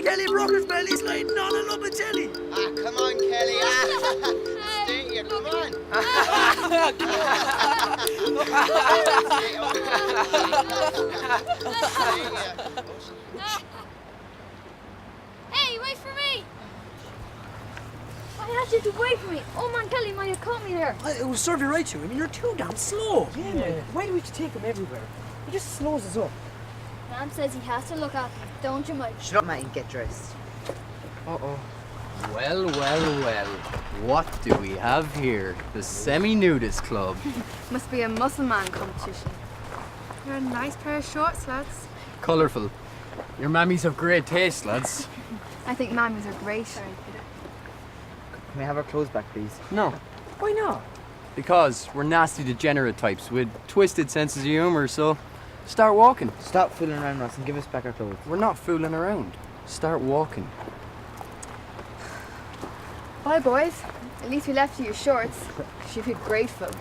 Kelly broke his belly sliding on a lump of jelly. Ah, come on, Kelly. Stay here, come on. Hey, wait for me! I asked you to wait for me. Oh man, Kelly might have caught me there. It will serve you right, too. I mean, you're too damn slow. Yeah, man. Why do we take him everywhere? He just slows us up. Nan says he has to look after me, don't you, Mike? Shut up, Matt, and get dressed. Uh-oh. Well, well, well. What do we have here? The semi-nudist club. Must be a muscle man competition. You're a nice pair of shorts, lads. Colourful. Your mammies have great taste, lads. I think mammies are great. Can we have our clothes back, please? No. Why not? Because we're nasty degenerate types with twisted senses of humour, so start walking. Stop fooling around, Ross, and give us back our clothes. We're not fooling around. Start walking. Bye, boys. At least we left you your shorts. She'd be grateful.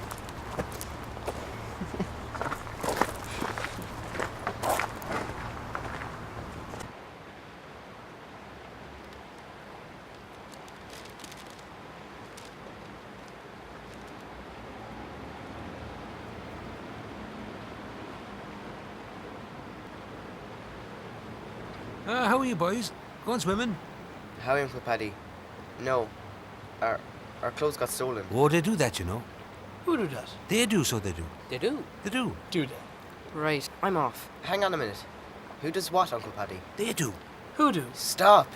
How are you, boys? Going swimming? How are you, Uncle Paddy? No. Our clothes got stolen. Oh, they do that, you know. Who do that? They do, so they do. They do. They do. Do that. Right, I'm off. Hang on a minute. Who does what, Uncle Paddy? They do. Who do? Stop!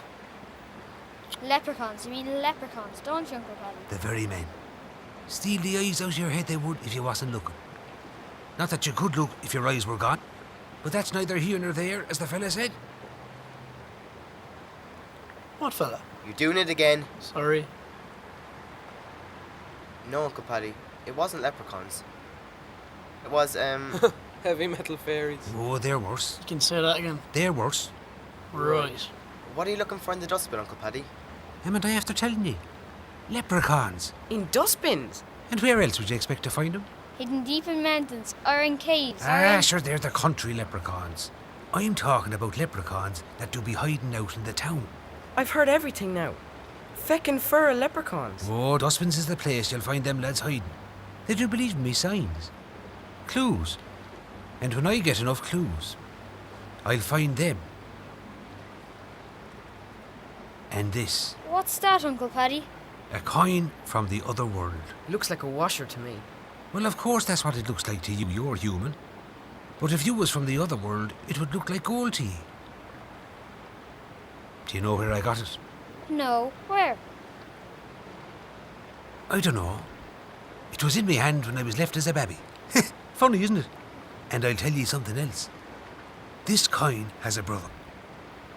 Leprechauns, you mean leprechauns, don't you, Uncle Paddy? The very men. Steal the eyes out of your head they would if you wasn't looking. Not that you could look if your eyes were gone. But that's neither here nor there, as the fella said. What fella? You're doing it again. Sorry. No, Uncle Paddy. It wasn't leprechauns. It was, Heavy metal fairies. Oh, they're worse. You can say that again. They're worse. Right. What are you looking for in the dustbin, Uncle Paddy? Haven't I after telling you? Leprechauns. In dustbins? And where else would you expect to find them? Hidden deep in mountains, or in caves, Sure, they're the country leprechauns. I'm talking about leprechauns that do be hiding out in the town. I've heard everything now. Feckin' fur leprechauns. Oh, dustbins is the place you'll find them lads hiding. They do believe in me signs. Clues. And when I get enough clues, I'll find them. And this. What's that, Uncle Paddy? A coin from the other world. Looks like a washer to me. Well, of course that's what it looks like to you. You're human. But if you was from the other world, it would look like gold to you. Do you know where I got it? No, where? I don't know. It was in my hand when I was left as a baby. Funny, isn't it? And I'll tell you something else. This coin has a brother.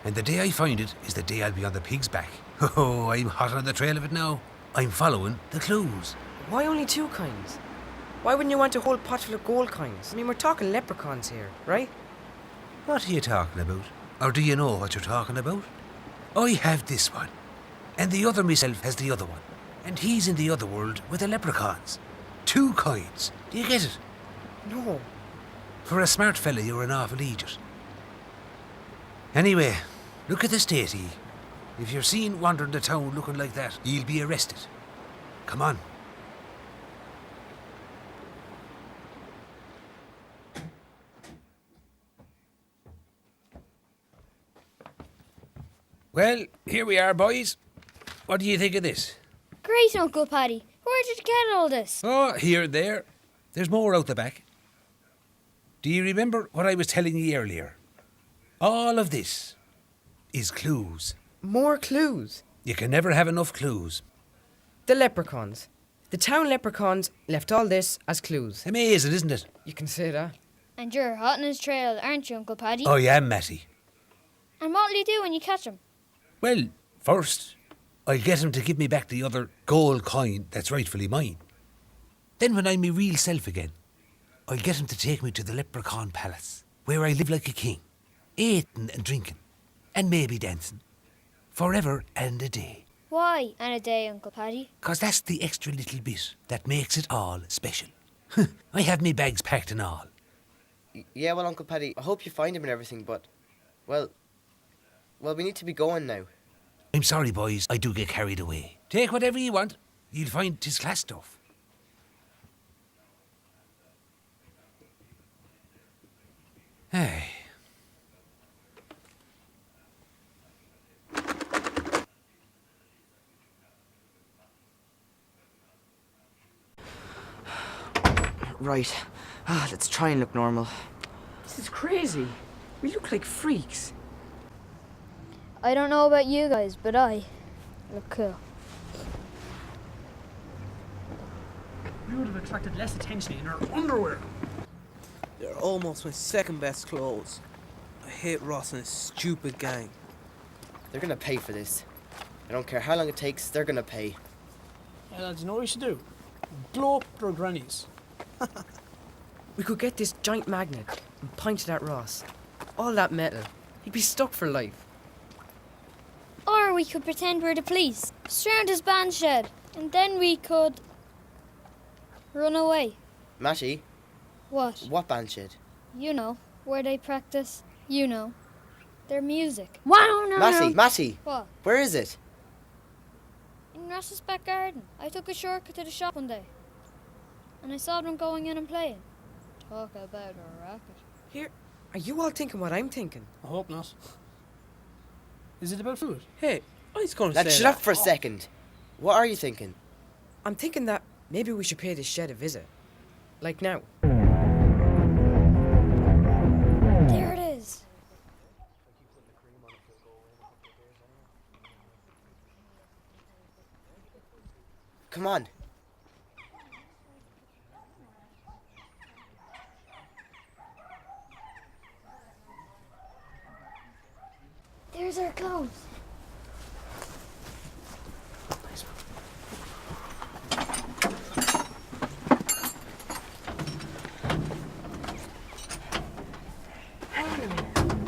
And the day I find it is the day I'll be on the pig's back. Oh, I'm hot on the trail of it now. I'm following the clues. Why only 2 coins? Why wouldn't you want a whole pot full of gold coins? I mean, we're talking leprechauns here, right? What are you talking about? Or do you know what you're talking about? I have this one. And the other myself has the other one. And he's in the other world with the leprechauns. 2 coins. Do you get it? No. For a smart fella, you're an awful idiot. Anyway, look at the state of ye. If you're seen wandering the town looking like that, you'll be arrested. Come on. Well, here we are, boys. What do you think of this? Great, Uncle Paddy. Where did you get all this? Oh, here and there. There's more out the back. Do you remember what I was telling you earlier? All of this is clues. More clues. You can never have enough clues. The leprechauns. The town leprechauns left all this as clues. Amazing, isn't it? You can say that. And you're hot on his trail, aren't you, Uncle Paddy? I am, Matty. And what'll you do when you catch him? Well, first, I'll get him to give me back the other gold coin that's rightfully mine. Then when I'm my real self again, I'll get him to take me to the Leprechaun Palace, where I live like a king, eating and drinking, and maybe dancing, forever and a day. Why and a day, Uncle Paddy? 'Cause that's the extra little bit that makes it all special. I have me bags packed and all. Yeah, well, Uncle Paddy, I hope you find him and everything, but, well, Well, we need to be going now. I'm sorry, boys, I do get carried away. Take whatever you want. You'll find 'tis class stuff. Hey. Right. Let's try and look normal. This is crazy. We look like freaks. I don't know about you guys, but I look cool. We would have attracted less attention in our underwear. They're almost my second best clothes. I hate Ross and his stupid gang. They're gonna pay for this. I don't care how long it takes, they're gonna pay. Yeah, lads, you know what we should do? Blow up their grannies. We could get this giant magnet and point it at Ross. All that metal. He'd be stuck for life. Or we could pretend we're the police, surround his band shed, and then we could run away. Matty, What? band shed? You know, where they practice, you know, their music. Wow, no, Matty, What? where is it? In Ross's back garden. I took a shortcut to the shop one day. And I saw them going in and playing. Talk about a racket. Here, are you all thinking what I'm thinking? I hope not. Is it about food? Hey, I was going to Let's say shut that. up for a second. What are you thinking? I'm thinking that maybe we should pay this shed a visit. Like now. There it is. Come on. There's our clothes.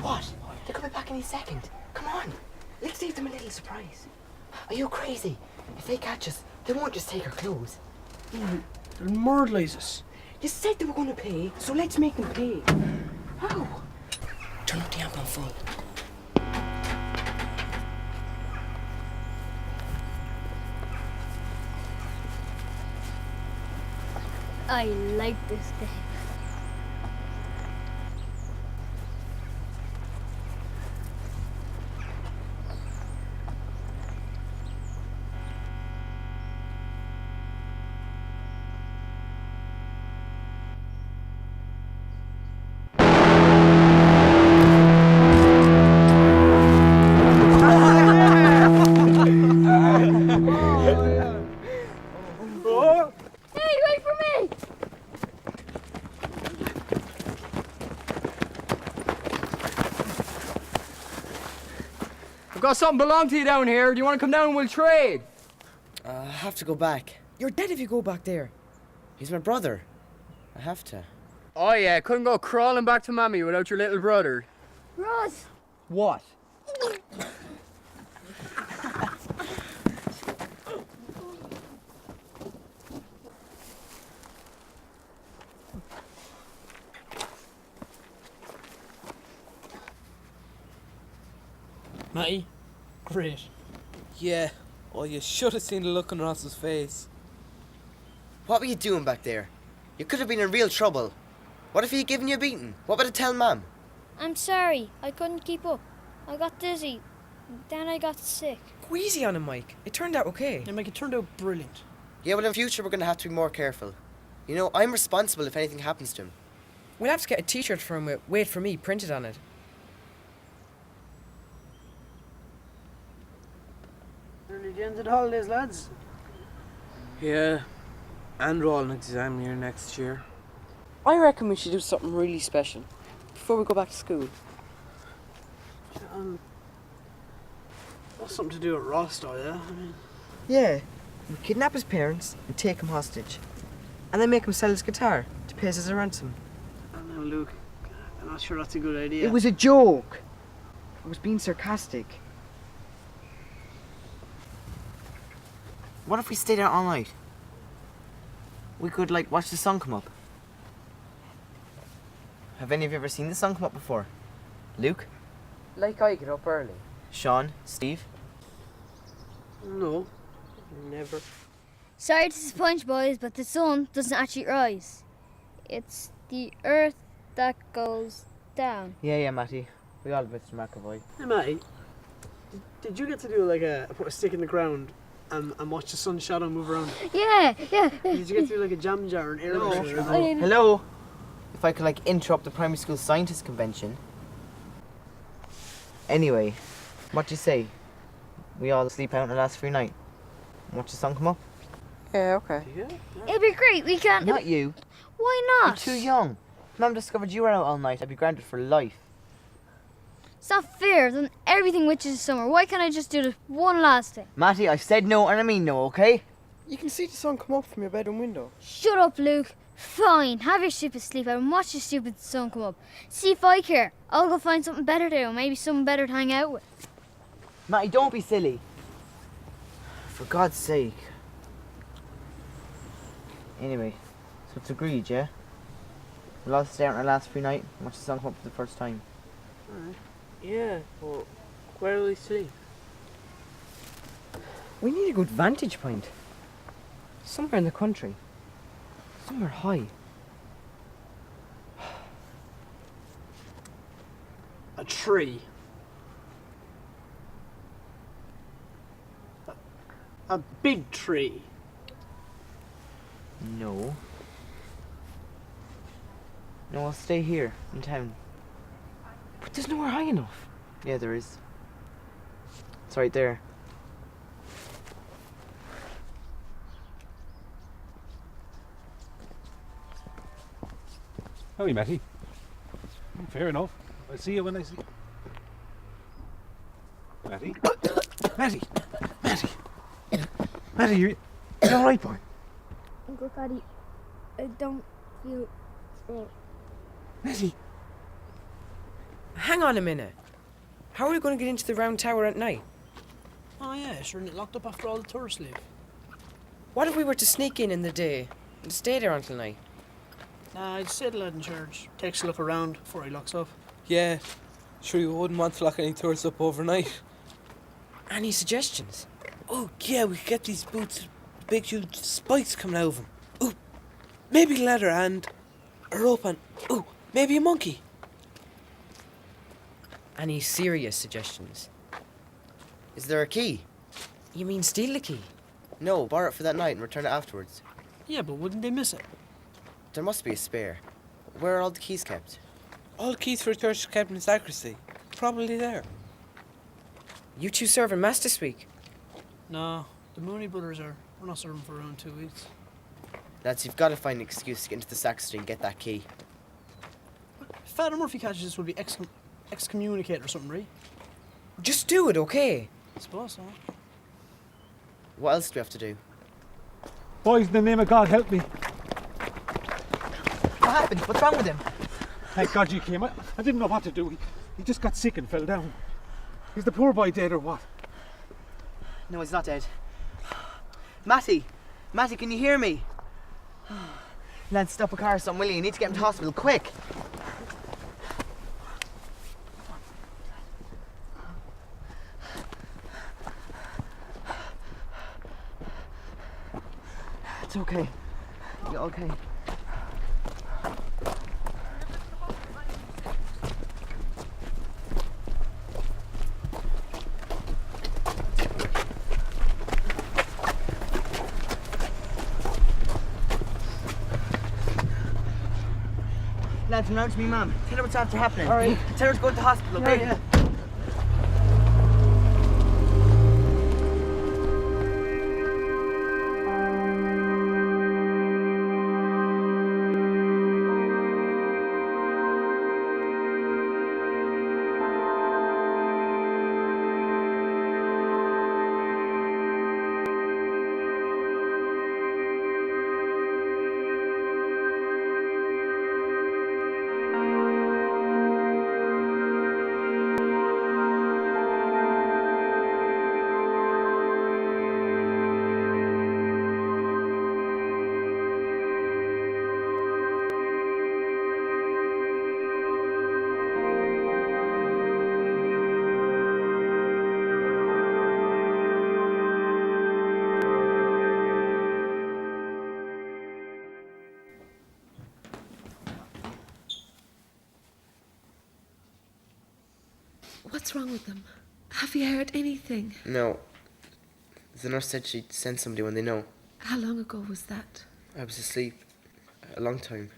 What? They're coming back any second. Come on. Let's give them a little surprise. Are you crazy? If they catch us, they won't just take our clothes. They'll murderize us. You said they were going to pay, so let's make them pay. How? Turn up the amp on full. I like this game. Hey, wait for me! I've got something belong to you down here. Do you want to come down and we'll trade? I have to go back. You're dead if you go back there. He's my brother. I have to. Oh yeah, couldn't go crawling back to Mammy without your little brother. Ross! What? Matty, great. Yeah. Oh, you should have seen the look on Ross's face. What were you doing back there? You could have been in real trouble. What if he had given you a beating? What would I tell Mum? I'm sorry, I couldn't keep up. I got dizzy. Then I got sick. Go easy on him, Mike. It turned out okay. Yeah, Mike, it turned out brilliant. Yeah, well, in future we're going to have to be more careful. You know, I'm responsible if anything happens to him. We'll have to get a t-shirt for him with "Wait for me" printed on it. Nearly the end of the holidays, lads. Yeah. And we're all an exam year next year. I reckon we should do something really special before we go back to school. That's something to do with Ross, though, yeah? I mean, Yeah. We kidnap his parents and take him hostage. And then make him sell his guitar to pay us as a ransom. I don't know, Luke. I'm not sure that's a good idea. It was a joke. I was being sarcastic. What if we stayed out all night? We could, like, watch the sun come up. Have any of you ever seen the sun come up before? Luke? Like I get up early. Sean, Steve? No, never. Sorry to disappoint you, boys, but the sun doesn't actually rise. It's the earth that goes down. Yeah, Matty. We all Mr. McAvoy. Hey, Matty, did you get to do like put a stick in the ground and watch the sun shadow move around? Yeah. Did you get to do like a jam jar and air pressure? Hello? If I could interrupt the primary school scientist convention. Anyway, what do you say? We all sleep out on the last free night. Watch the sun come up? Yeah, okay. Yeah. It'd be great. We can't. Not you. Why not? You're too young. Mum discovered you were out all night. I'd be grounded for life. It's not fair. I've done everything which is summer. Why can't I just do the one last thing? Matty, I said no and I mean no, okay? You can see the sun come up from your bedroom window. Shut up, Luke. Fine. Have your stupid sleep out and watch your stupid sun come up. See if I care. I'll go find something better to do. Maybe someone better to hang out with. Matty, don't be silly. For God's sake. Anyway, so it's agreed, yeah? We'll all stay out on our last free night and watch the sun come up for the first time. Alright. Yeah, well, where will we sleep? We need a good vantage point. Somewhere in the country. Somewhere high. A tree. A big tree. No. No, I'll stay here in town. But there's nowhere high enough. Yeah, there is. It's right there. Howdy, Matty. Fair enough. I'll see you when I see you. Matty? Matty! Matty! Matty, you alright, boy? Uncle Paddy, I don't feel well. Matty! Hang on a minute. How are we going to get into the round tower at night? Oh yeah, sure, isn't it locked up after all the tourists leave? What if we were to sneak in the day and stay there until night? Nah, I'd say the lad in charge takes a look around before he locks up. Yeah, sure you wouldn't want to lock any tourists up overnight. Any suggestions? Oh yeah, we could get these boots, big huge spikes coming out of them. Ooh, maybe leather and a rope and, ooh, maybe a monkey. Any serious suggestions? Is there a key? You mean steal the key? No, borrow it for that night and return it afterwards. Yeah, but wouldn't they miss it? There must be a spare. Where are all the keys kept? All the keys for the church are kept in sacristy. Probably there. You two serving mass this week? No, the Mooney brothers are. We're not serving for around 2 weeks. Lads, you've got to find an excuse to get into the sacristy and get that key. If Father Murphy catches us, we'll be excommunicated or something, right? Just do it, okay? I suppose so. What else do we have to do? Boys, in the name of God, help me. What happened? What's wrong with him? Thank God you came. I didn't know what to do. He just got sick and fell down. Is the poor boy dead or what? No, he's not dead. Matty! Matty, can you hear me? Lance, stop a car or something, will you? You need to get him to hospital, quick! It's okay. You're okay. Lads, announce me, Mum. Tell her what's after happening. All right. Tell her to go to the hospital, okay? Yeah. What's wrong with them? Have you heard anything? No. The nurse said she'd send somebody when they know. How long ago was that? I was asleep. A long time.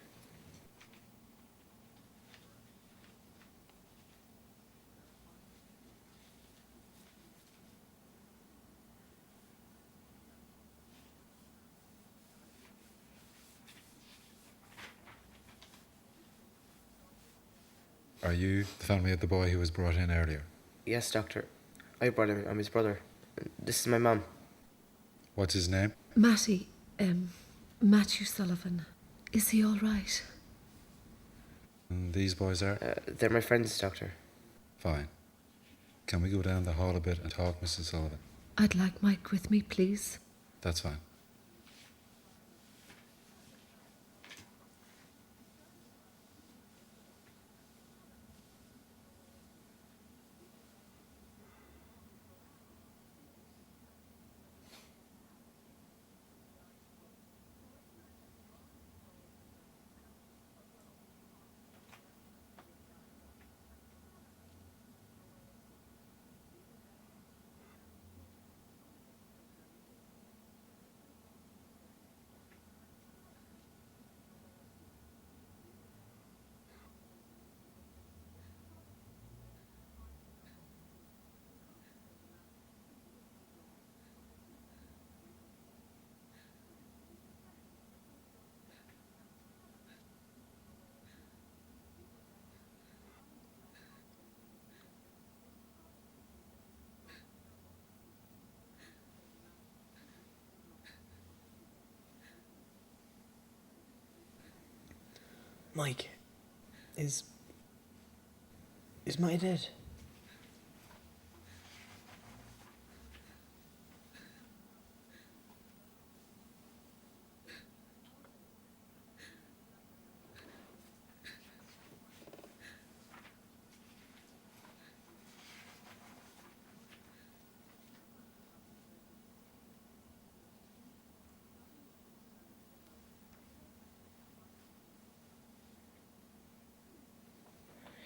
Are you the family of the boy who was brought in earlier? Yes, doctor. I brought him. I'm his brother. This is my mum. What's his name? Matty, Matthew Sullivan. Is he all right? And these boys are? They're my friends, doctor. Fine. Can we go down the hall a bit and talk, Mrs. Sullivan? I'd like Mike with me, please. That's fine. Mike, is Matty dead?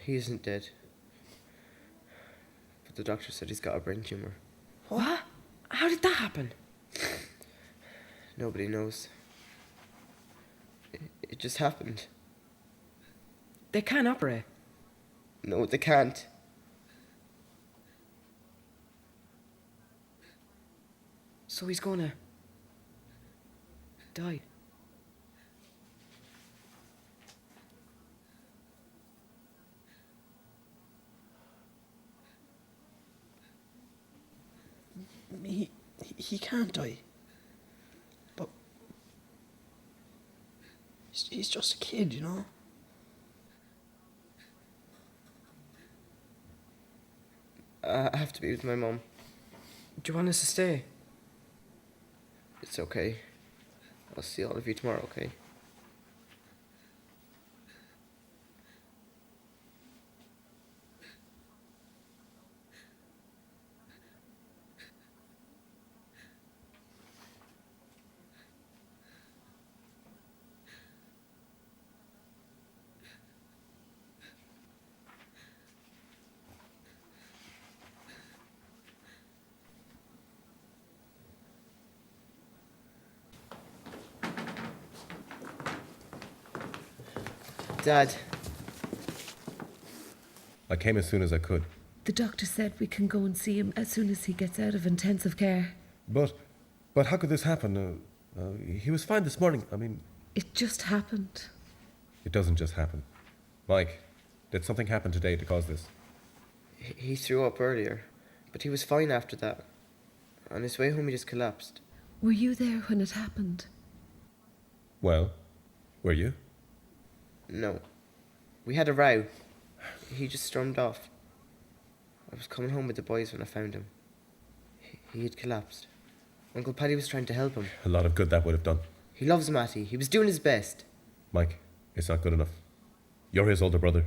He isn't dead. But the doctor said he's got a brain tumour. What? How did that happen? Nobody knows. It just happened. They can't operate. No, they can't. So he's gonna die. He can't die. But he's just a kid, you know? I have to be with my mum. Do you want us to stay? It's okay. I'll see all of you tomorrow, okay? Dad. I came as soon as I could. The doctor said we can go and see him as soon as he gets out of intensive care. But how could this happen? He was fine this morning. I mean... It just happened. It doesn't just happen. Mike, did something happen today to cause this? He threw up earlier, but he was fine after that. On his way home he just collapsed. Were you there when it happened? Well, were you? No. We had a row. He just stormed off. I was coming home with the boys when I found him. He had collapsed. Uncle Paddy was trying to help him. A lot of good that would have done. He loves Matty. He was doing his best. Mike, it's not good enough. You're his older brother.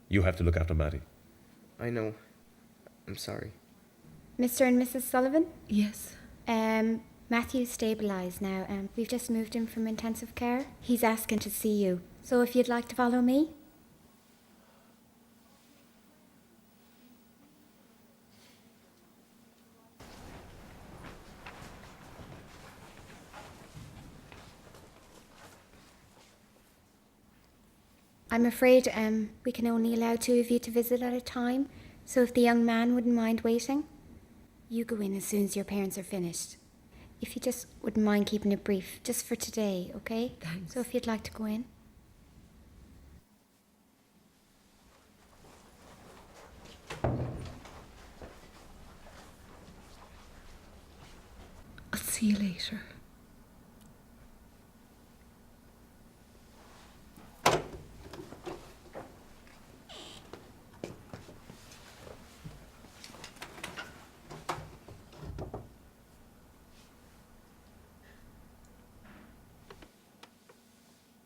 You have to look after Matty. I know. I'm sorry. Mr. and Mrs. Sullivan? Yes. Matthew's stabilised now. We've just moved him from intensive care. He's asking to see you. So if you'd like to follow me? I'm afraid we can only allow 2 of you to visit at a time, so if the young man wouldn't mind waiting, you go in as soon as your parents are finished. If you just wouldn't mind keeping it brief, just for today, okay? Thanks. So if you'd like to go in. I'll see you later.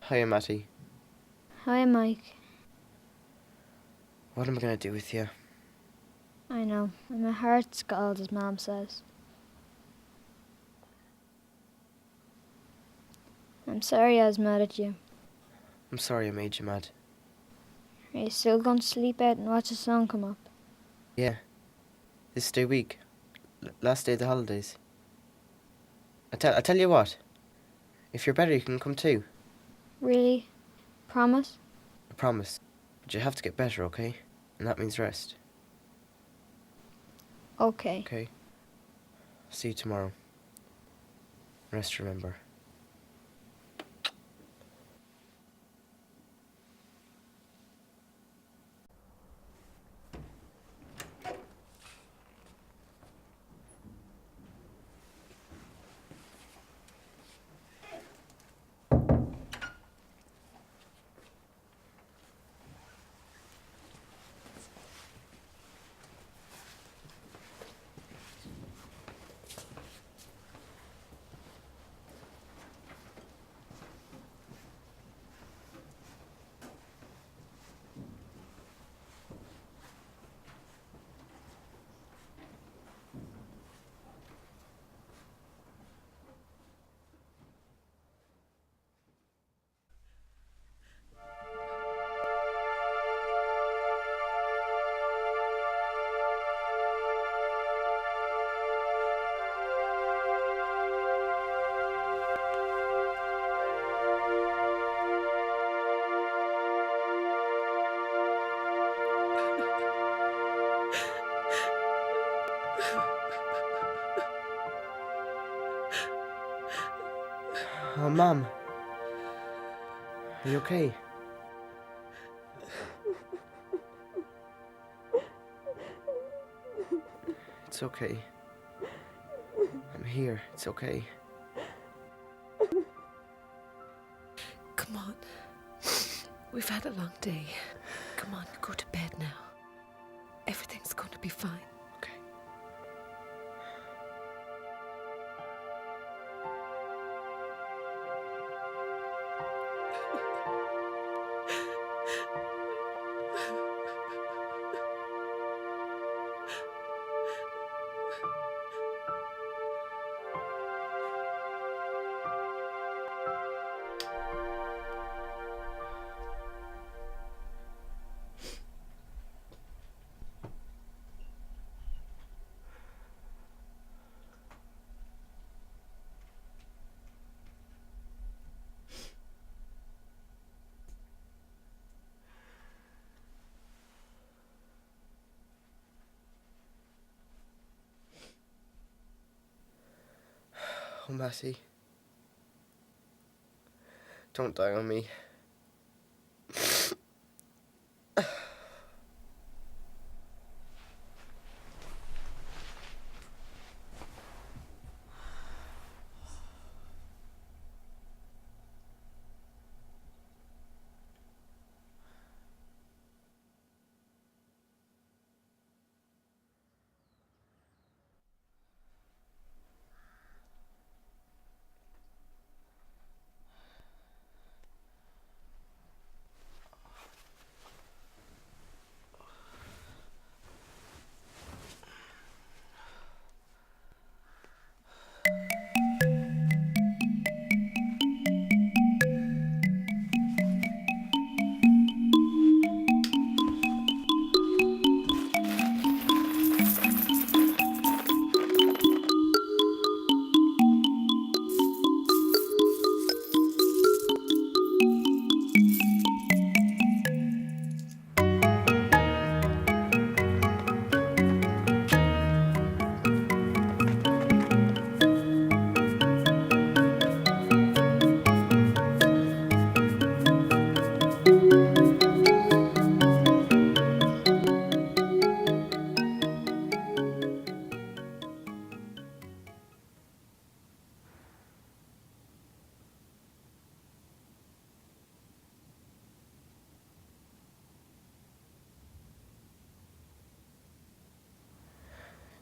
Hiya, Matty. Hi, Mike. What am I gonna do with you? I know. And my heart's cold, as Mom says. I'm sorry I was mad at you. I'm sorry I made you mad. Are you still going to sleep out and watch the sun come up? Yeah. This day week. Last day of the holidays. I tell you what. If you're better, you can come too. Really? Promise? I promise. But you have to get better, okay? And that means rest. Okay. Okay? See you tomorrow. Rest, remember. Oh, Mom. Are you okay? It's okay. I'm here. It's okay. Come on. We've had a long day. Come on, go to bed now. Everything's going to be fine. Okay. Oh, Matty. Don't die on me.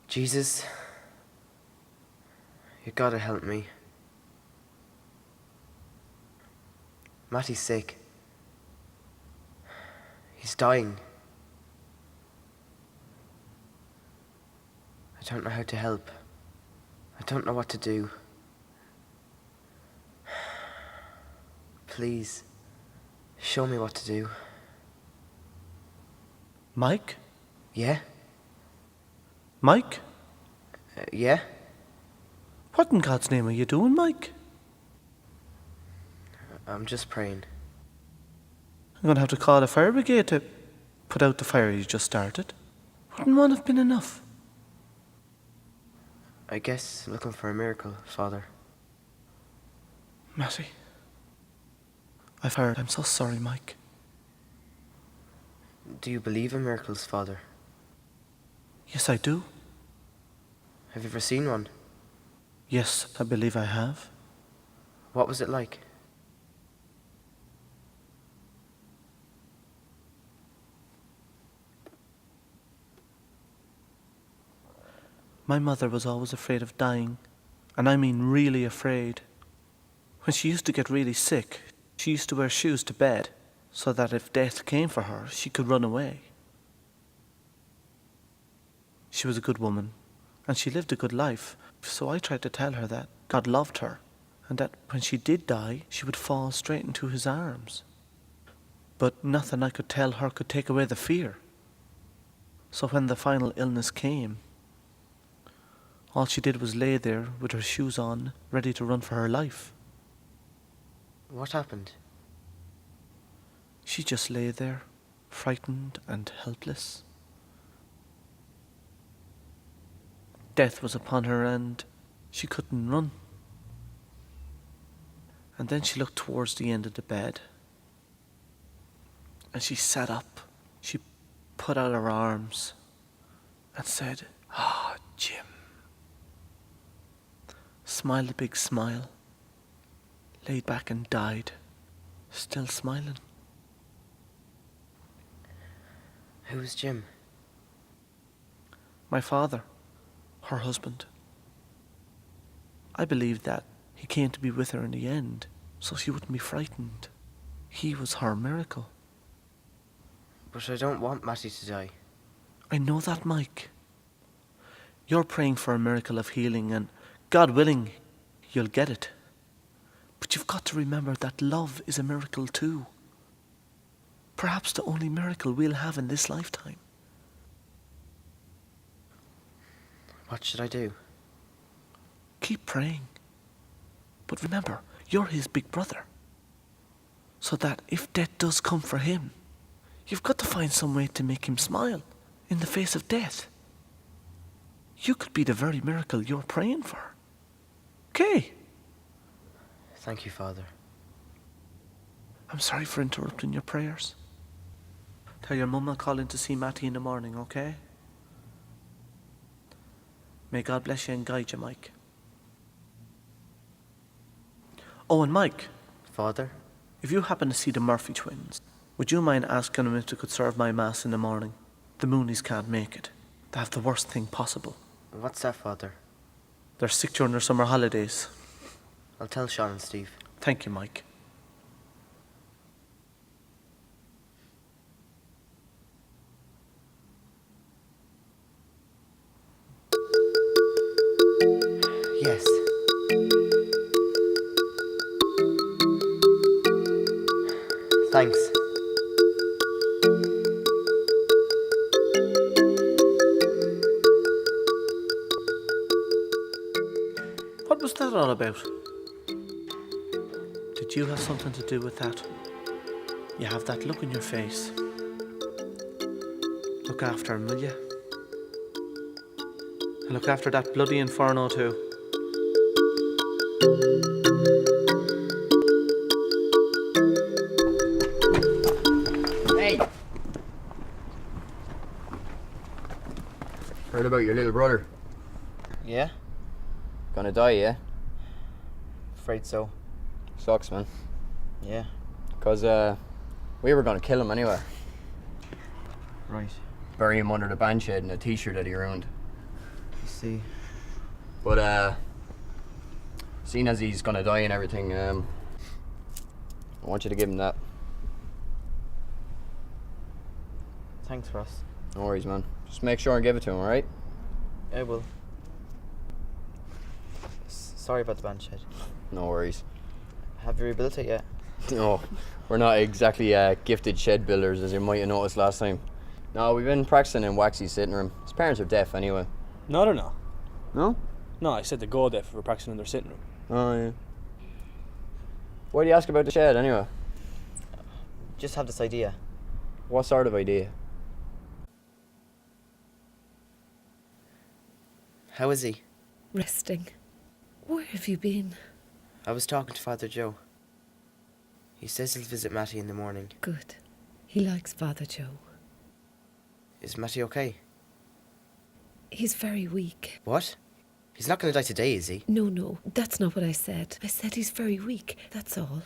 Jesus, you gotta help me. Matty's sick. He's dying. I don't know how to help. I don't know what to do. Please, show me what to do. Mike? Yeah? Mike? Yeah? What in God's name are you doing, Mike? I'm just praying. I'm going to have to call the fire brigade to put out the fire you just started. Wouldn't one have been enough? I guess looking for a miracle, Father. Matty. I've heard. I'm so sorry, Mike. Do you believe in miracles, Father? Yes, I do. Have you ever seen one? Yes, I believe I have. What was it like? My mother was always afraid of dying, and I mean really afraid. When she used to get really sick, she used to wear shoes to bed, so that if death came for her, she could run away. She was a good woman, and she lived a good life, so I tried to tell her that God loved her, and that when she did die, she would fall straight into his arms. But nothing I could tell her could take away the fear. So when the final illness came, all she did was lay there with her shoes on, ready to run for her life. What happened? She just lay there, frightened and helpless. Death was upon her and she couldn't run. And then she looked towards the end of the bed. And she sat up. She put out her arms and said, "Ah, Jim." Smiled a big smile, laid back and died, still smiling. Who was Jim? My father, her husband. I believed that he came to be with her in the end, so she wouldn't be frightened. He was her miracle. But I don't want Matty to die. I know that, Mike. You're praying for a miracle of healing, and God willing, you'll get it. But you've got to remember that love is a miracle too. Perhaps the only miracle we'll have in this lifetime. What should I do? Keep praying. But remember, you're his big brother. So that if death does come for him, you've got to find some way to make him smile in the face of death. You could be the very miracle you're praying for. Okay? Thank you, Father. I'm sorry for interrupting your prayers. Tell your mum I'll call in to see Matty in the morning, okay? May God bless you and guide you, Mike. Oh, and Mike. Father? If you happen to see the Murphy twins, would you mind asking them if they could serve my mass in the morning? The Moonies can't make it. They have the worst thing possible. What's that, Father? They're sick during their summer holidays. I'll tell Sean and Steve. Thank you, Mike. Yes. Thanks. What was that all about? Did you have something to do with that? You have that look in your face. Look after him, will you? And look after that bloody Inferno too. Hey! Heard about your little brother. Yeah? Gonna die, yeah? Afraid so. Sucks, man. Yeah. 'Cause, we were gonna kill him anyway. Right. Bury him under the band shed in a t-shirt that he ruined. see. But, seeing as he's gonna die and everything, I want you to give him that. Thanks, Ross. No worries, man. Just make sure and give it to him, alright? I will. Sorry about the band shed. No worries. Have you rebuilt it yet? No, we're not exactly gifted shed builders, as you might have noticed last time. No, we've been practicing in Waxy's sitting room. His parents are deaf anyway. No, they're not. No? No, I said they go deaf for practicing in their sitting room. Oh, yeah. Why do you ask about the shed anyway? Just have this idea. What sort of idea? How is he? Resting. Where have you been? I was talking to Father Joe. He says he'll visit Matty in the morning. Good. He likes Father Joe. Is Matty okay? He's very weak. What? He's not going to die today, is he? No, that's not what I said. I said he's very weak, that's all.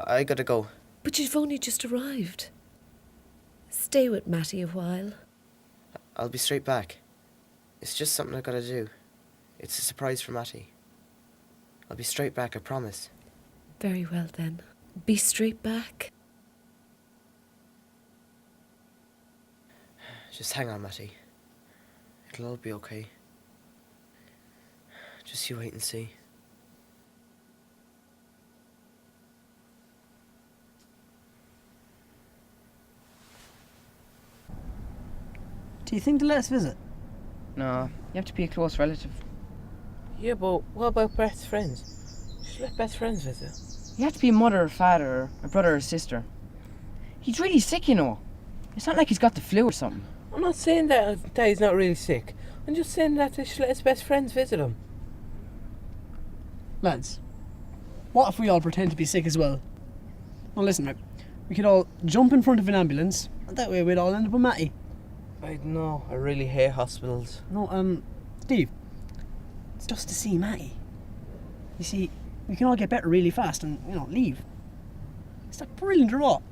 I gotta go. But you've only just arrived. Stay with Matty a while. I'll be straight back. It's just something I gotta do. It's a surprise for Matty. I'll be straight back, I promise. Very well then. Be straight back. Just hang on, Matty. It'll all be okay. Just you wait and see. Do you think they'll let us visit? No, you have to be a close relative. Yeah, but what about Beth's friends? You should let Beth's friends visit. You have to be a mother or father or a brother or sister. He's really sick, you know. It's not like he's got the flu or something. I'm not saying that he's not really sick. I'm just saying that they should let his best friends visit him. Lads, what if we all pretend to be sick as well? Well, listen, right, we could all jump in front of an ambulance, and that way we'd all end up with Matty. I know, I really hate hospitals. No, Steve, it's just to see Matty. You see, we can all get better really fast and, leave. It's like brilliant or what?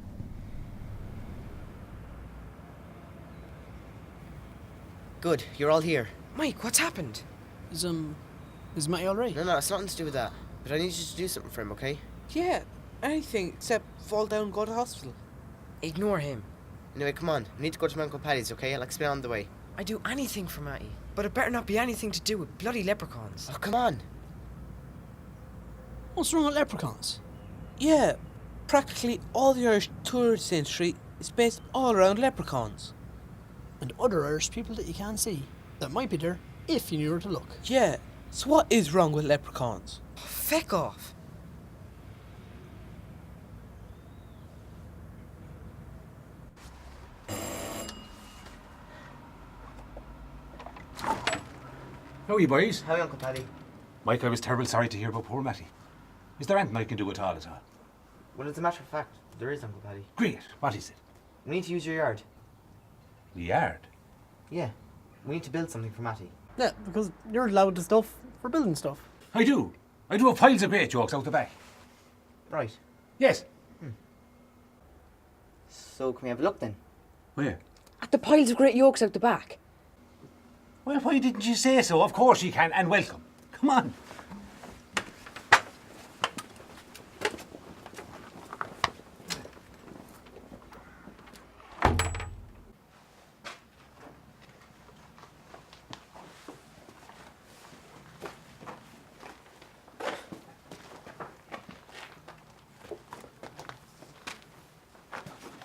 Good, you're all here. Mike, what's happened? Is Matty alright? No, it's nothing to do with that. But I need you to do something for him, okay? Yeah, anything except fall down and go to hospital. Ignore him. Anyway, come on. We need to go to my Uncle Paddy's, okay? I'll explain on the way. I'd do anything for Matty, but it better not be anything to do with bloody leprechauns. Oh, come on. What's wrong with leprechauns? Yeah, practically all the Irish tourist industry is based all around leprechauns. And other Irish people that you can't see, that might be there if you knew where to look. Yeah, so what is wrong with leprechauns? Oh, feck off. How are you, boys? How are you, Uncle Paddy? Mike, I was terrible sorry to hear about poor Matty. Is there anything I can do at all? Well, as a matter of fact, there is, Uncle Paddy. Great. What is it? We need to use your yard. The yard? Yeah. We need to build something for Matty. Yeah, because you're allowed the stuff for building stuff. I do. I do have piles of great jokes out the back. Right. Yes. So can we have a look then? Where? At the piles of great yolks out the back. Well, why didn't you say so? Of course you can, and welcome. Come on.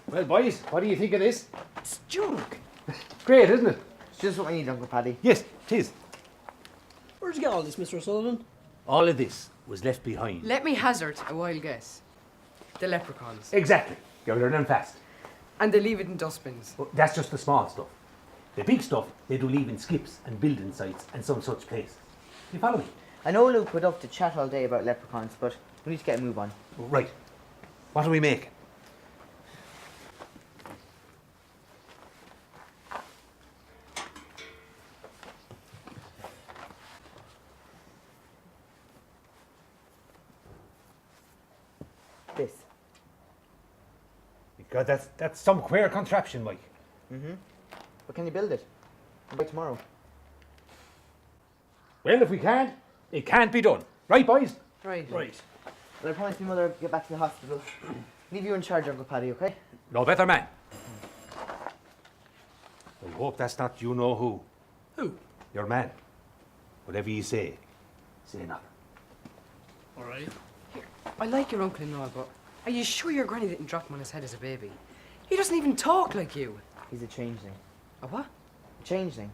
Well, boys, what do you think of this? It's junk. Great, isn't it? It's just what we need, Uncle Paddy. Yes, it is. Where'd you get all this, Mr. O'Sullivan? All of this was left behind. Let me hazard a wild guess. The leprechauns. Exactly. You're learning fast. And they leave it in dustbins. Well, that's just the small stuff. The big stuff, they do leave in skips and building sites and some such places. You follow me? I know Luke would love to chat all day about leprechauns, but we need to get a move on. Right. What are we making? This. God, that's some queer contraption, Mike. But can you build it? By tomorrow. Well, if we can't, it can't be done. Right, boys? Right. Right. Well, I promised my mother I'd get back to the hospital. Leave you in charge, Uncle Paddy, okay? No better man. I hope that's not you know who. Who? Your man. Whatever you say nothing. All right. I like your uncle and all, but are you sure your granny didn't drop him on his head as a baby? He doesn't even talk like you. He's a changeling. A what? A changeling.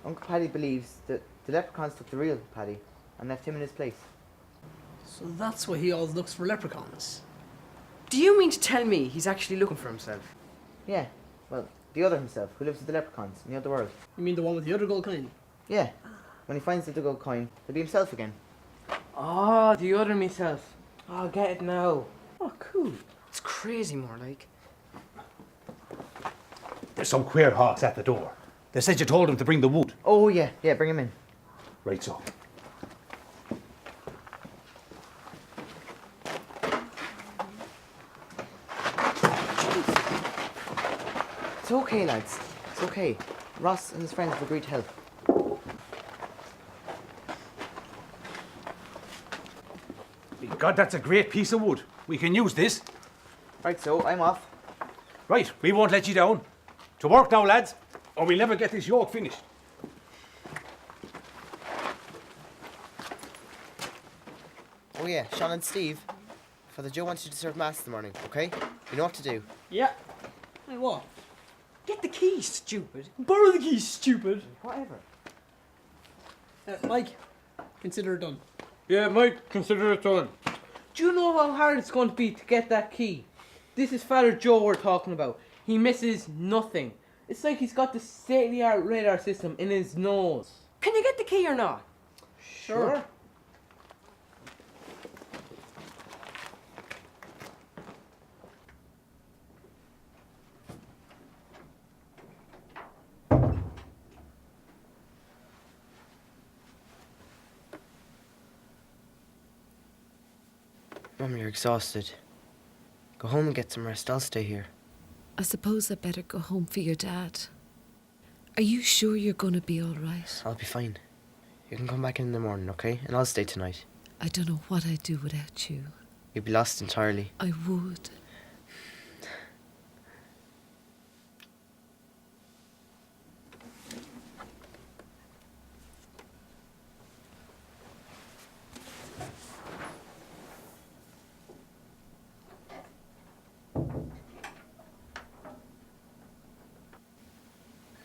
Uncle Paddy believes that the leprechauns took the real Paddy and left him in his place. So that's why he always looks for leprechauns. Do you mean to tell me he's actually looking for himself? Yeah, well, the other himself, who lives with the leprechauns in the other world. You mean the one with the other gold coin? Yeah, when he finds the gold coin, he'll be himself again. Oh, the other myself. Oh, I get it now. Oh, cool. It's crazy more like. There's some queer hawks at the door. They said you told them to bring the wood. Oh, yeah, bring him in. Right so. It's okay, lads. It's okay. Ross and his friends have agreed to help. God, that's a great piece of wood. We can use this. Right, so I'm off. Right, we won't let you down. To work now, lads, or we'll never get this yoke finished. Oh yeah, Sean and Steve. Father Joe wants you to serve mass in the morning, okay? You know what to do. Yeah. Hey, what? Get the keys, stupid. Borrow the keys, stupid. Whatever. Mike, consider it done. Yeah, Mike, consider it done. Do you know how hard it's going to be to get that key? This is Father Joe we're talking about. He misses nothing. It's like he's got the state-of-the-art radar system in his nose. Can you get the key or not? Sure. Mum, you're exhausted. Go home and get some rest. I'll stay here. I suppose I better go home for your dad. Are you sure you're going to be all right? I'll be fine. You can come back in the morning, okay? And I'll stay tonight. I don't know what I'd do without you. You'd be lost entirely. I would.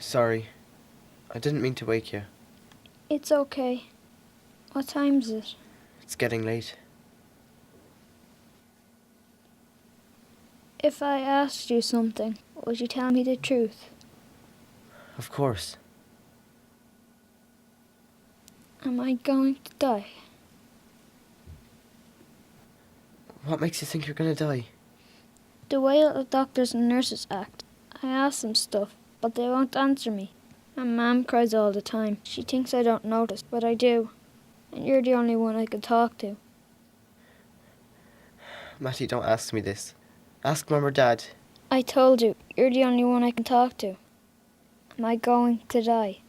Sorry. I didn't mean to wake you. It's okay. What time is it? It's getting late. If I asked you something, would you tell me the truth? Of course. Am I going to die? What makes you think you're gonna die? The way the doctors and nurses act. I ask them stuff, but they won't answer me. And Mum cries all the time. She thinks I don't notice, but I do. And you're the only one I can talk to. Matty, don't ask me this. Ask Mum or Dad. I told you, you're the only one I can talk to. Am I going to die?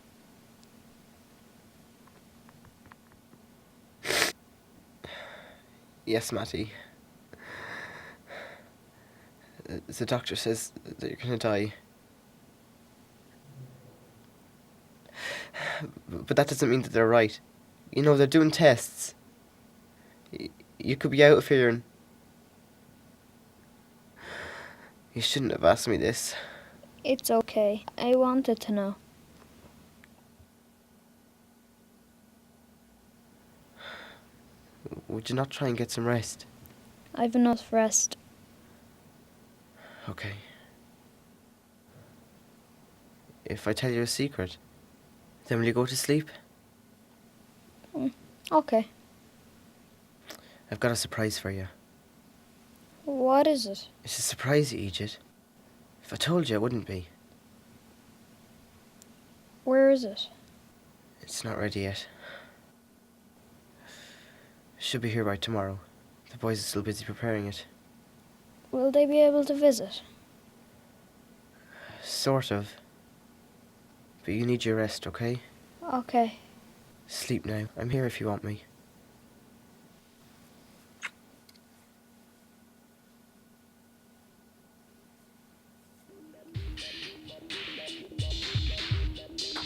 Yes, Matty. The doctor says that you're gonna die. But that doesn't mean that they're right. You know, they're doing tests. You could be out of here and... You shouldn't have asked me this. It's okay. I wanted to know. Would you not try and get some rest? I've enough rest. Okay. If I tell you a secret, then will you go to sleep? Okay. I've got a surprise for you. What is it? It's a surprise, Egypt. If I told you, it wouldn't be. Where is it? It's not ready yet. Should be here by tomorrow. The boys are still busy preparing it. Will they be able to visit? Sort of. But you need your rest, okay? Okay. Sleep now. I'm here if you want me.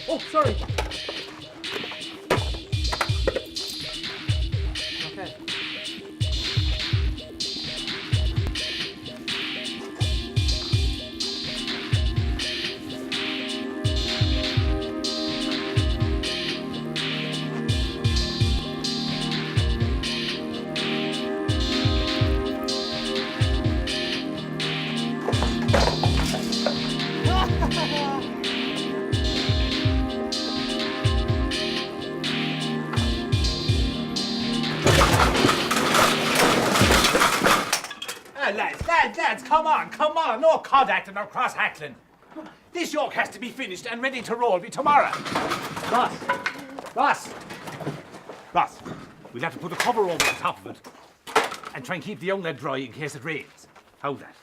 Oh, sorry. Okay. Lads, come on, no cod acting or cross hackling. This yoke has to be finished and ready to roll by tomorrow. Ross, we'll have to put a cover over the top of it and try and keep the young lad dry in case it rains. How's that?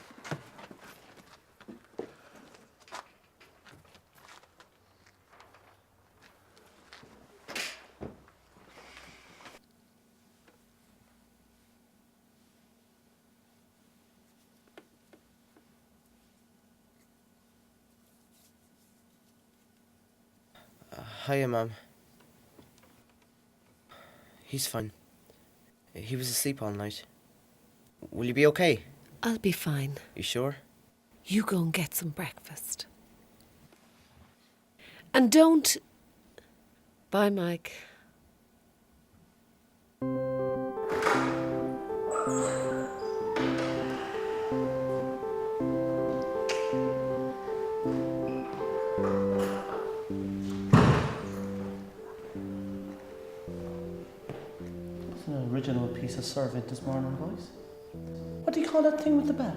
Hiya, Mum. He's fine. He was asleep all night. Will you be okay? I'll be fine. You sure? You go and get some breakfast. And don't... Bye, Mike. Original piece of survey this morning, boys. What do you call that thing with the bell?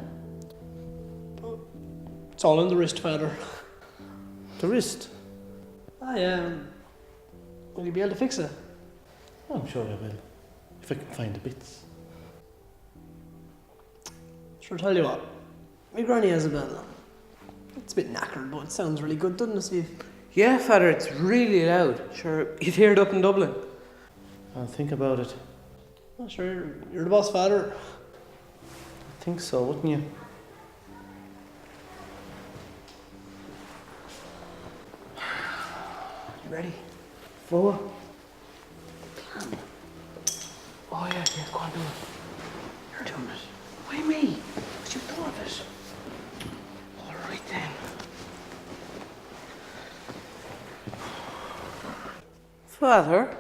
It's all on the wrist, Father. The wrist? Will you be able to fix it? I'm sure I will, if I can find the bits. Sure, tell you what. My granny has a bell. It's a bit knackered, but it sounds really good, doesn't it, Steve? Yeah, Father, it's really loud. Sure, you'd hear it up in Dublin. I'll think about it. Oh, sure, you're the boss, Father. I think so, wouldn't you? You ready? Four. Oh, yeah, go on, do it. You're doing it. Why me? Because you thought of it. All right, then. Father?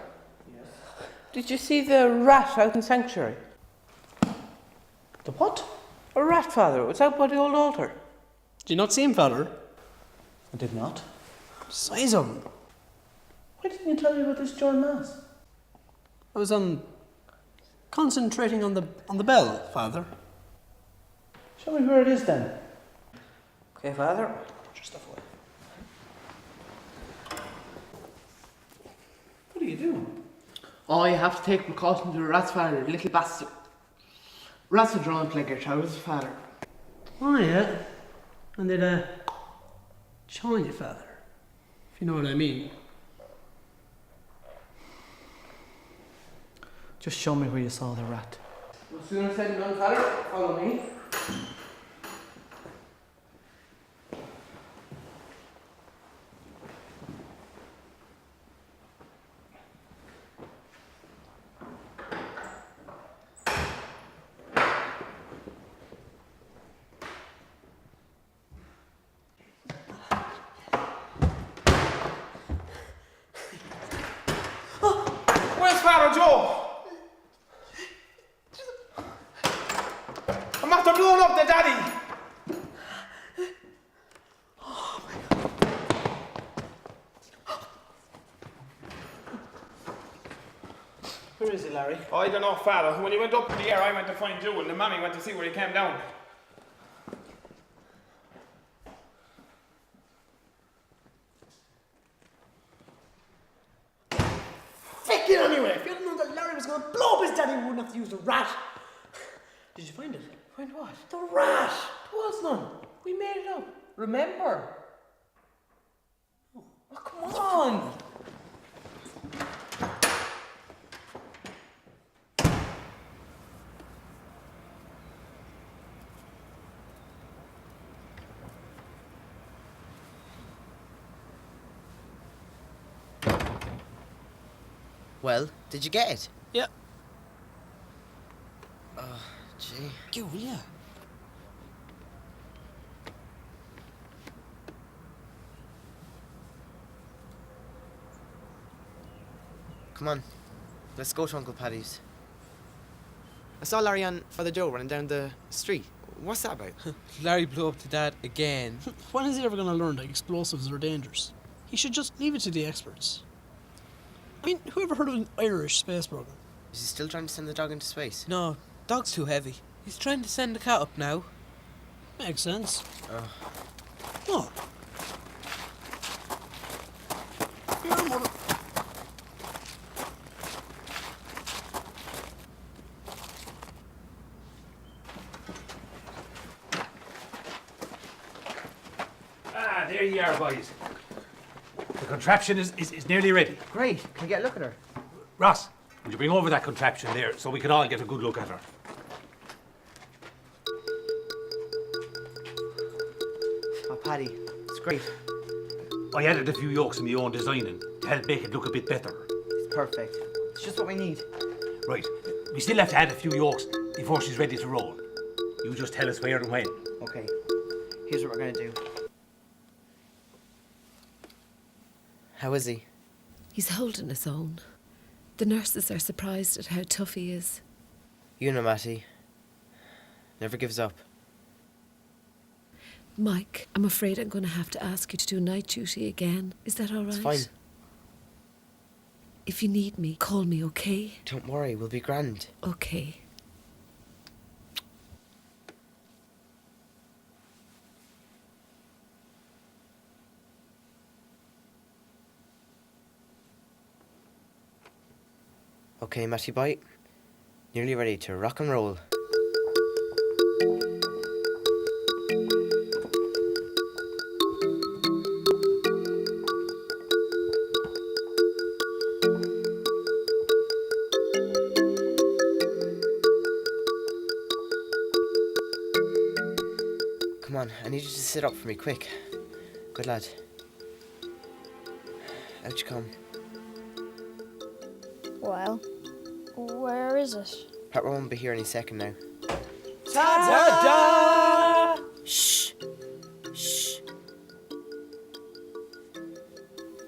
Yes? Did you see the rat out in Sanctuary? The what? A rat, Father. It was out by the old altar. Did you not see him, Father? I did not. Size him. Why didn't you tell me about this during Mass? I was concentrating on the bell, Father. Show me where it is then. Okay, Father. Put your stuff away. What are you doing? Oh, you have to take precaution to the rats, Father. Little bastard. Rats are drawn like your trousers, Father. Oh, yeah. And they'd join you, Father. If you know what I mean. Just show me where you saw the rat. No sooner said than done, Father. Follow me. Where's Father Joe? I'm after blowing up the daddy. Where is he, Larry? Oh, I don't know, Father. When he went up in the air, I went to find you, and the mammy went to see where he came down. Fuck it anyway! If you hadn't known that Larry was going to blow up his daddy, we wouldn't have to use the rat. Did you find it? Find what? The rat! There was none. We made it up. Remember? Oh, come on! Well, did you get it? Yeah. Oh, gee. Go, will ya? Come on. Let's go to Uncle Paddy's. I saw Larry on Father Joe running down the street. What's that about? Larry blew up to Dad again. When is he ever going to learn that explosives are dangerous? He should just leave it to the experts. I mean, who ever heard of an Irish space program? Is he still trying to send the dog into space? No, dog's too heavy. He's trying to send the cat up now. Makes sense. Oh. Oh. Your mother. Ah, there you are, boys. The contraption is nearly ready. Great. Can we get a look at her? Ross, would you bring over that contraption there so we can all get a good look at her? Oh, Paddy, it's great. I added a few yolks in my own designing to help make it look a bit better. It's perfect. It's just what we need. Right, we still have to add a few yolks before she's ready to roll. You just tell us where and when. Okay. Here's what we're gonna do. How is he? He's holding his own. The nurses are surprised at how tough he is. You know, Matty. Never gives up. Mike, I'm afraid I'm going to have to ask you to do night duty again. Is that all right? It's fine. If you need me, call me, okay? Don't worry, we'll be grand. Okay. Okay, Matty boy. Nearly ready to rock and roll. Come on, I need you to sit up for me, quick. Good lad. Out you come. Well, where is it? Pat won't be here any second now. Ta-da! Shh! Shh!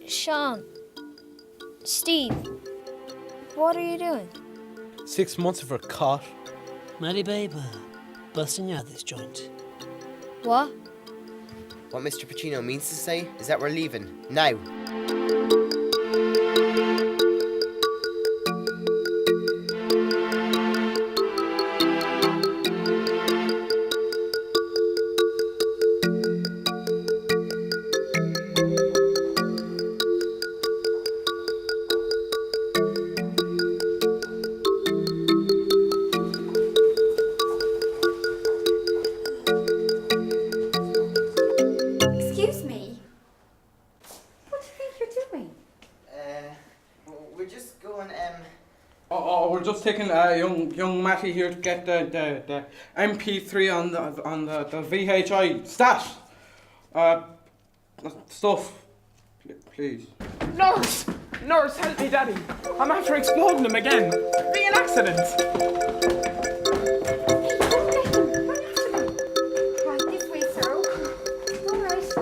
Sean. Steve. What are you doing? 6 months of her cot. Matty baby, busting out this joint. What? What Mr. Pacino means to say is that we're leaving. Now! Excuse me. What do you think you're doing? We're just going, Oh, we're just taking young Matty here to get the MP3 on the VHI stat stuff. Please. Nurse! Nurse, help me, Daddy. I'm after exploding them again. Be an accident. Right, this way, sir. All right.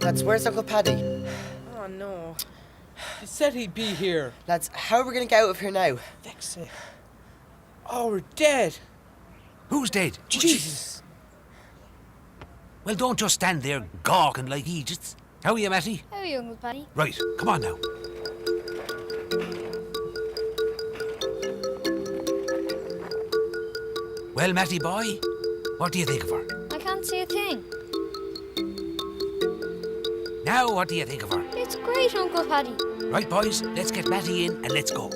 Lads, where's Uncle Paddy? Oh no. He said he'd be here. Lads, how are we going to get out of here now? Fix it. Oh, we're dead. Who's dead? Jesus. Well, don't just stand there gawking like idiots. How are you, Matty? How are you, Uncle Paddy? Right, come on now. Well, Matty boy, what do you think of her? I can't see a thing. Now, what do you think of her? It's great, Uncle Paddy. Right, boys, let's get Matty in and let's go.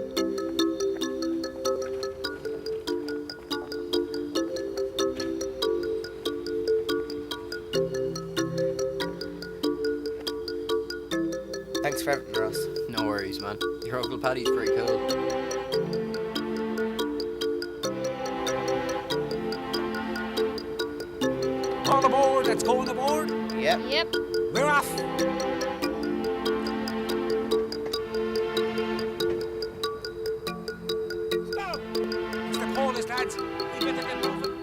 Thanks for everything, Ross. No worries, man. Your Uncle Paddy's pretty cool. aboard that's going aboard? Yep. Yep. We're off. Stop! It's the coldest, lads. We better get moving.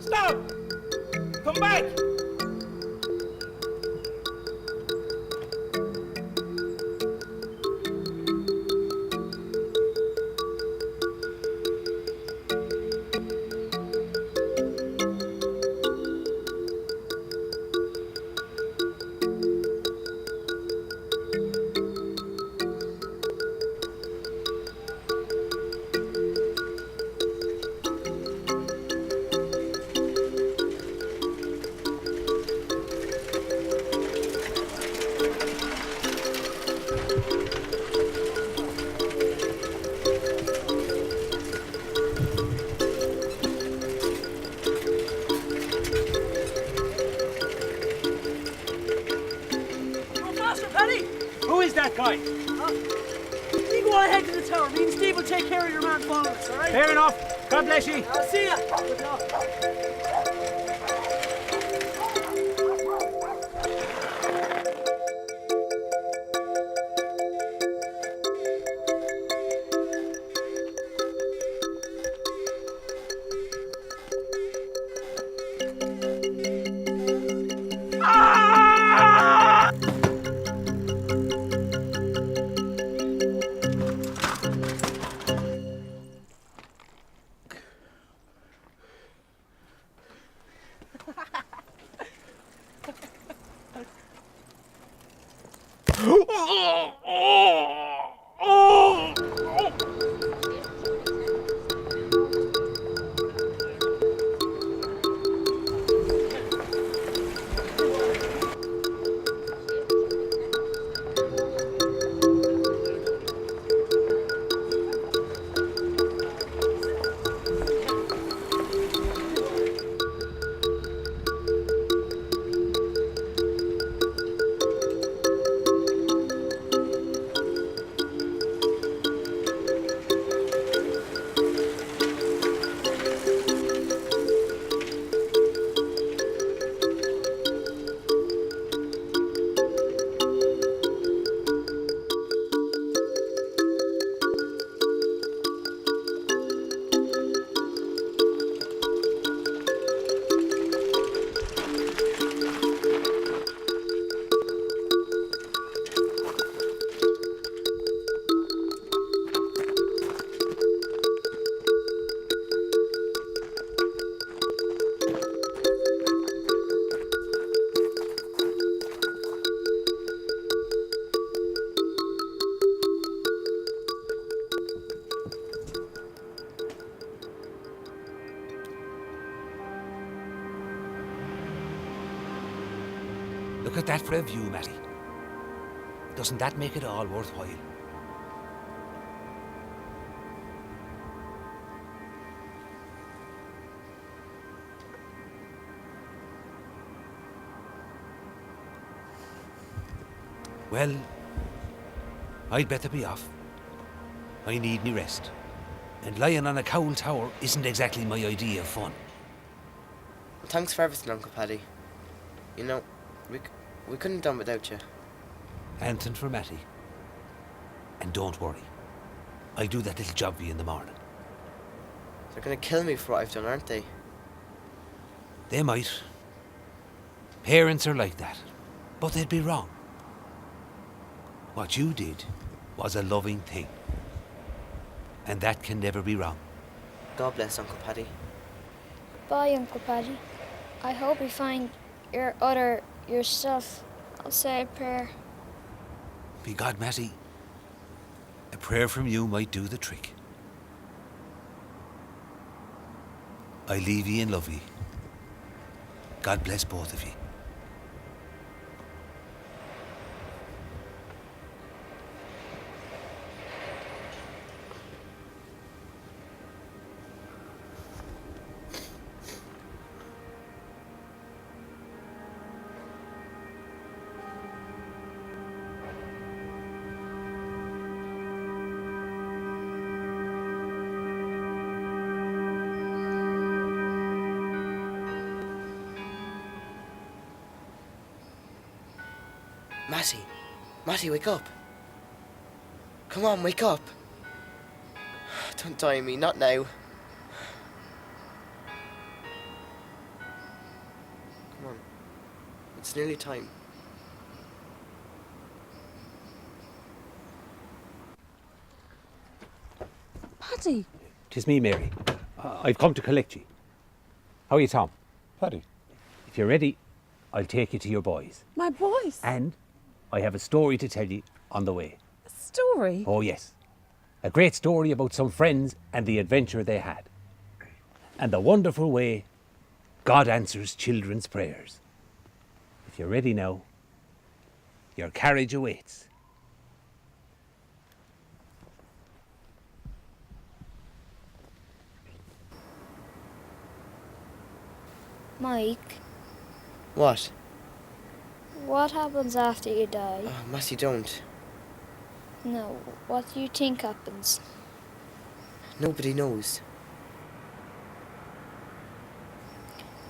Stop! Come back! Who is that guy? You go on ahead to the tower. Me and Steve will take care of your man following us, all right? Fair enough. God bless you. I'll see ya. Good luck. Look at that for a view, Matty. Doesn't that make it all worthwhile? Well, I'd better be off. I need me rest. And lying on a cowl tower isn't exactly my idea of fun. Well, thanks for everything, Uncle Paddy. You know, we couldn't have done without you. Anything for Matty. And don't worry. I'll do that little job for you in the morning. They're gonna kill me for what I've done, aren't they? They might. Parents are like that. But they'd be wrong. What you did was a loving thing. And that can never be wrong. God bless Uncle Paddy. Bye, Uncle Paddy. I hope you find your other yourself. I'll say a prayer. Be God, Matty. A prayer from you might do the trick. I leave ye and love ye. God bless both of ye. Matty, wake up. Come on, wake up. Don't die on me, not now. Come on. It's nearly time. Paddy. 'Tis me, Mary. I've come to collect you. How are you, Tom? Paddy. If you're ready, I'll take you to your boys. My boys. And I have a story to tell you on the way. A story? Oh, yes. A great story about some friends and the adventure they had. And the wonderful way God answers children's prayers. If you're ready now, your carriage awaits. Mike, What? what happens after you die? Oh, Matty, don't. No, what do you think happens? Nobody knows.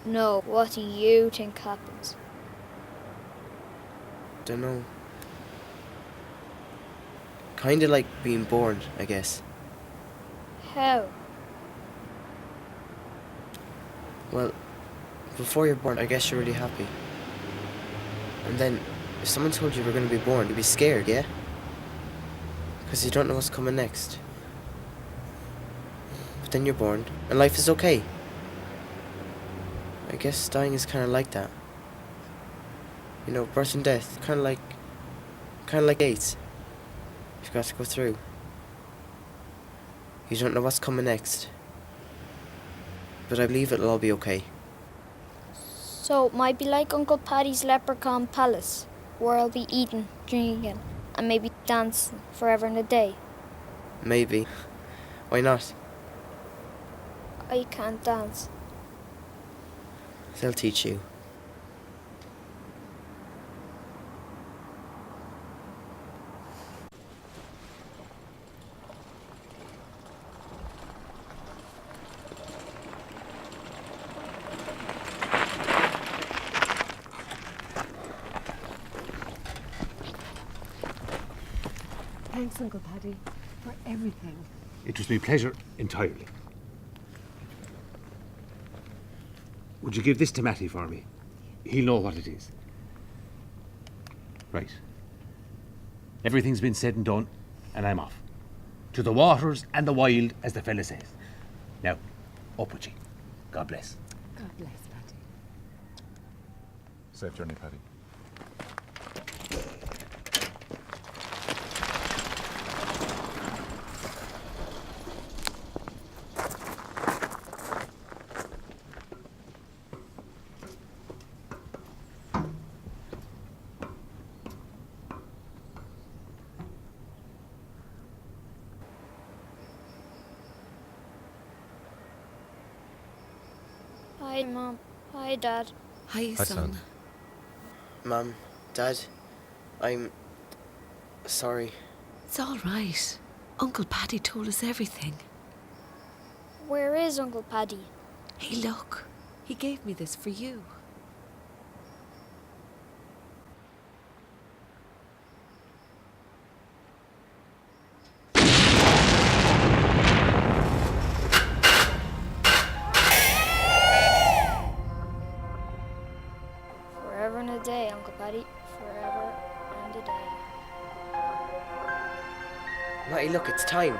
No, what do you think happens? Dunno. Kinda like being born, I guess. How? Well, before you're born, I guess you're really happy. And then, if someone told you you were going to be born, you'd be scared, yeah? Because you don't know what's coming next. But then you're born, and life is okay. I guess dying is kind of like that. You know, birth and death, kind of like AIDS. You've got to go through. You don't know what's coming next. But I believe it'll all be okay. So it might be like Uncle Paddy's leprechaun palace, where I'll be eating, drinking, and maybe dancing forever and a day. Maybe. Why not? I can't dance. They'll teach you. Thanks, Uncle Paddy, for everything. It was my pleasure entirely. Would you give this to Matty for me? He'll know what it is. Right. Everything's been said and done, and I'm off. To the waters and the wild, as the fella says. Now, up with you. God bless. God bless, Paddy. Safe journey, Paddy. Hi, Mom. Hi, Dad. Hi, son. Mum, Dad, I'm sorry. It's all right. Uncle Paddy told us everything. Where is Uncle Paddy? Hey, look. He gave me this for you. Forever and a day, Uncle Paddy. Forever and a day. Matty, look, it's time.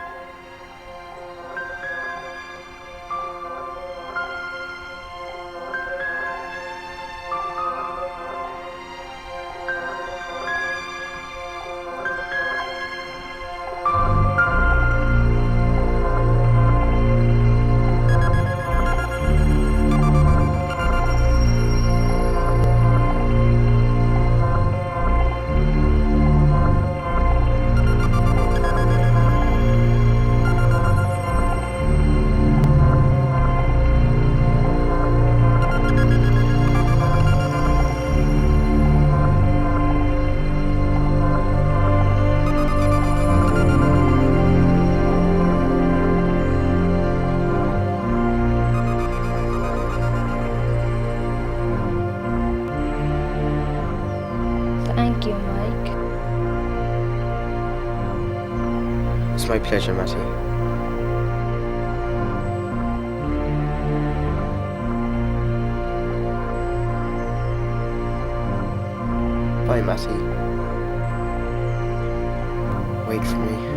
was my pleasure, Matty. Bye, Matty. Wait for me.